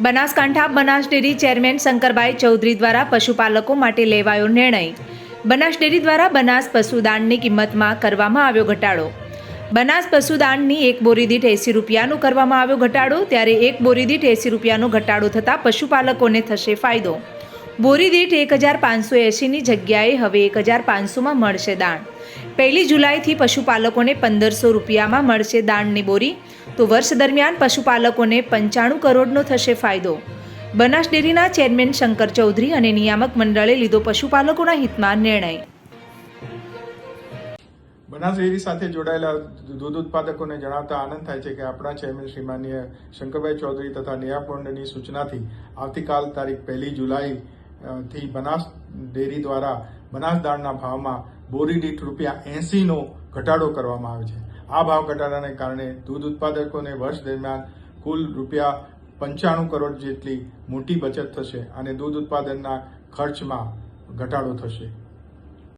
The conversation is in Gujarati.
બનાસકાંઠા બનાસ ડેરી ચેરમેન શંકરભાઈ ચૌધરી દ્વારા પશુપાલકો માટે લેવાયો નિર્ણય। બનાસ ડેરી દ્વારા બનાસ પશુદાણની કિંમતમાં કરવામાં આવ્યો ઘટાડો। બનાસ પશુદાણની એક બોરી દીઠ 80 રૂપિયાનો કરવામાં આવ્યો ઘટાડો। ત્યારે એક બોરી દીઠ 80 રૂપિયાનો ઘટાડો થતાં પશુપાલકોને થશે ફાયદો। બોરી દીઠ 1580ની જગ્યાએ હવે 1500માં મળશે દાણ। 1 જુલાઈથી પશુપાલકોને 1500 રૂપિયામાં મળશે દાણની બોરી। તો વર્ષ દરમિયાન પશુપાલકોને 95 કરોડનો થશે ફાયદો। બનાસ ડેરીના ચેરમેન શંકર ચૌધરી અને નિયામક મંડળે લીધો પશુપાલકોના હિતમાં નિર્ણય। બનાસ ડેરી સાથે જોડાયેલા દૂધ ઉત્પાદકોને જણાવતા આનંદ થાય છે કે આપણા ચેરમેન શ્રી માનનીય શંકરભાઈ ચૌધરી તથા નિયામક મંડળની સૂચનાથી આવતીકાલ તારીખ 1 જુલાઈ થી બનાસ ડેરી દ્વારા બનાસ દાણના ભાવમાં બોરી દીઠ ₹80નો ઘટાડો કરવામાં આવે છે। આ ભાવ ઘટાડાને કારણે દૂધ ઉત્પાદકોને વર્ષ દરમિયાન કુલ ₹95 કરોડ જેટલી મોટી બચત થશે અને દૂધ ઉત્પાદનના ખર્ચમાં ઘટાડો થશે।